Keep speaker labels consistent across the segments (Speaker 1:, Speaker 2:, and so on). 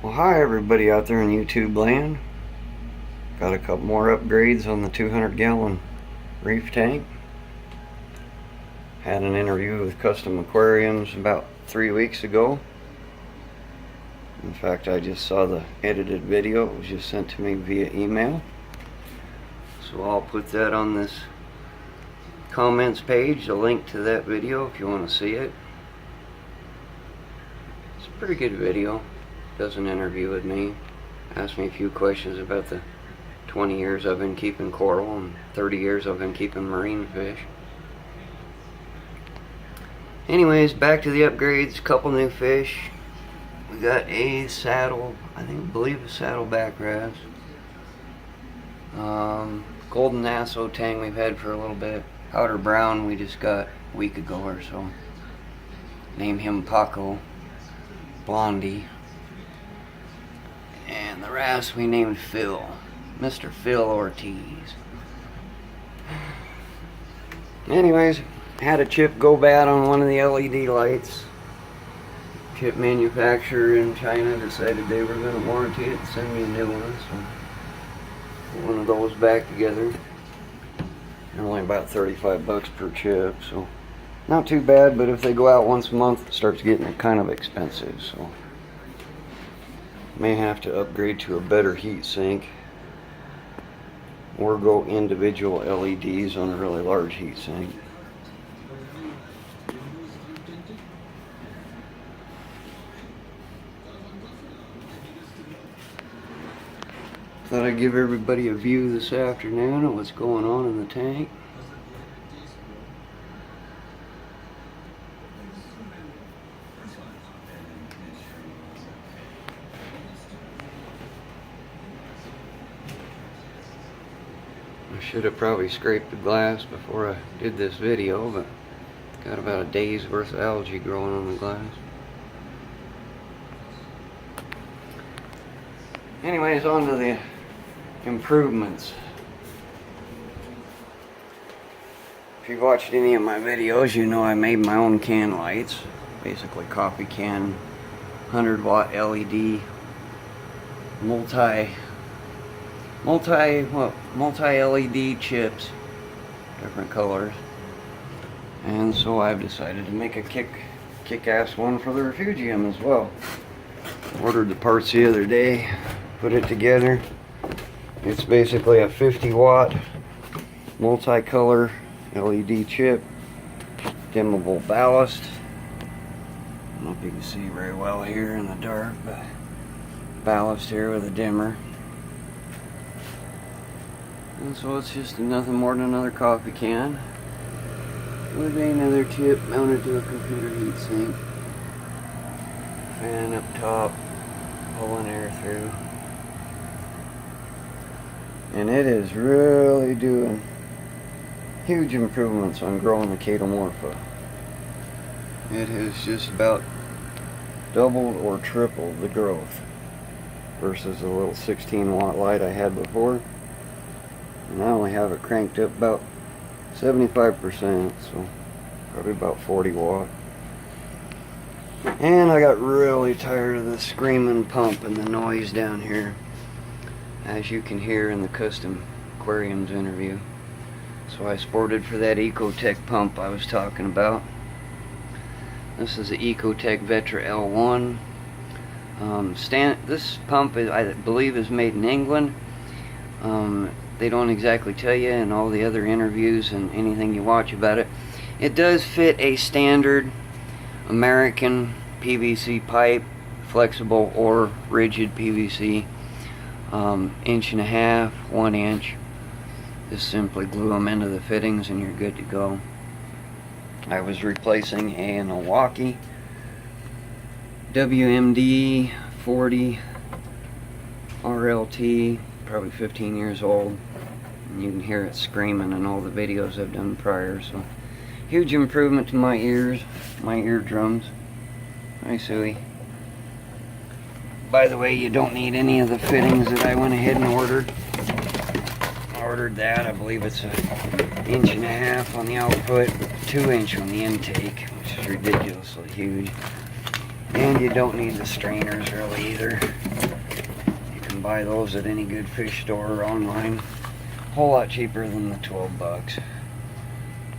Speaker 1: Well, hi everybody out there in YouTube land. Got a couple more upgrades on the 200-gallon Reef Tank. Had an interview with Custom Aquariums about 3 weeks ago. In fact, I just saw the edited video. It was just sent to me via email. So I'll put that on this comments page, a link to that video if you want to see it. It's a pretty good video. Does an interview with me. Asked me a few questions about the 20 years I've been keeping coral and 30 years I've been keeping marine fish. Anyways, back to the upgrades. Couple new fish. We got a saddle, I believe a saddleback wrasse. Golden Nassau tang we've had for a little bit. Powder brown we just got a week ago or so. Name him Paco. Blondie. And the wrasse we named Phil. Mr. Phil Ortiz. Anyways, had a chip go bad on one of the LED lights. Chip manufacturer in China decided they were going to warranty it and send me a new one. So, one of those back together. They're only about 35 bucks per chip, so not too bad, but if they go out once a month, it starts getting kind of expensive, so may have to upgrade to a better heat sink or go individual LEDs on a really large heat sink. Thought I'd give everybody a view this afternoon of what's going on in the tank. I should have probably scraped the glass before I did this video, but got about a day's worth of algae growing on the glass. Anyways, on to the improvements. If you've watched any of my videos, you know I made my own can lights. Basically coffee can, 100-watt LED, multi-LED chips, different colors. And so I've decided to make a kick-ass one for the refugium as well. Ordered the parts the other day, put it together. It's basically a 50-watt multicolor LED chip, dimmable ballast. I don't know if you can see very well here in the dark, but ballast here with a dimmer. And so it's just nothing more than another coffee can with another chip mounted to a computer heatsink. Fan up top, pulling air through. And it is really doing huge improvements on growing the Chaetomorpha. It has just about doubled or tripled the growth versus the little 16-watt light I had before. And I only have it cranked up about 75%, so probably about 40 watt. And I got really tired of the screaming pump and the noise down here, as you can hear in the Custom Aquariums interview. So I sported for that Ecotech pump I was talking about. This is the Ecotech Vetra L1. This pump, I believe, is made in England. They don't exactly tell you in all the other interviews and anything you watch about it. It does fit a standard American PVC pipe, flexible or rigid PVC, 1.5 inch, 1 inch. Just simply glue them into the fittings and you're good to go. I was replacing a Milwaukee WMD 40 RLT, probably 15 years old. And you can hear it screaming in all the videos I've done prior, so huge improvement to my ears, my eardrums. Hi, Suey. By the way, you don't need any of the fittings that I went ahead and ordered. I ordered that. I believe it's a 1.5 inch on the output, 2 inch on the intake, which is ridiculously huge. And you don't need the strainers really either. You can buy those at any good fish store or online. A whole lot cheaper than the 12 bucks.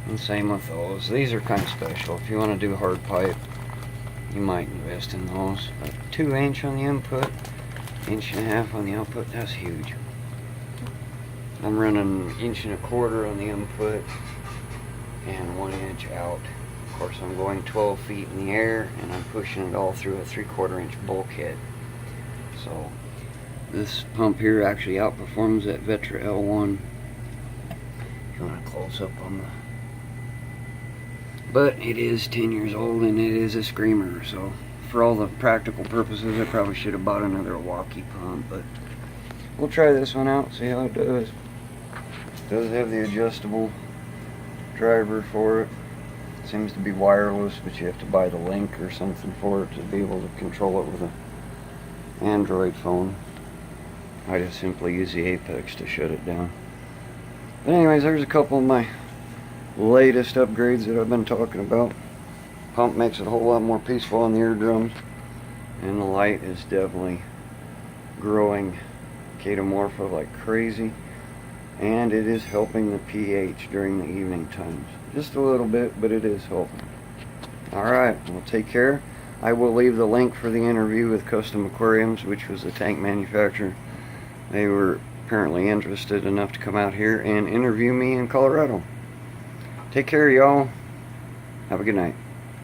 Speaker 1: And same with those. These are kind of special. If you want to do hard pipe, you might invest in those. But 2" on the input, 1.5" on the output, that's huge. I'm running 1.25" on the input and 1" out. Of course, I'm going 12 feet in the air and I'm pushing it all through a 3/4" bulkhead. So this pump here actually outperforms that Vetra L1. If you want to close up on the, but it is 10 years old and it is a screamer. So for all the practical purposes, I probably should have bought another walkie pump, but we'll try this one out, see how it does. It does have the adjustable driver for it. Seems to be wireless, but you have to buy the link or something for it to be able to control it with an Android phone. I just simply use the Apex to shut it down. But anyways, there's a couple of my latest upgrades that I've been talking about. Pump makes it a whole lot more peaceful on the eardrums, and the light is definitely growing chaetomorpha like crazy, and it is helping the pH during the evening times. Just a little bit, but it is helping. Alright, well, take care. I will leave the link for the interview with Custom Aquariums, which was the tank manufacturer. They were apparently interested enough to come out here and interview me in Colorado. Take care, y'all. Have a good night.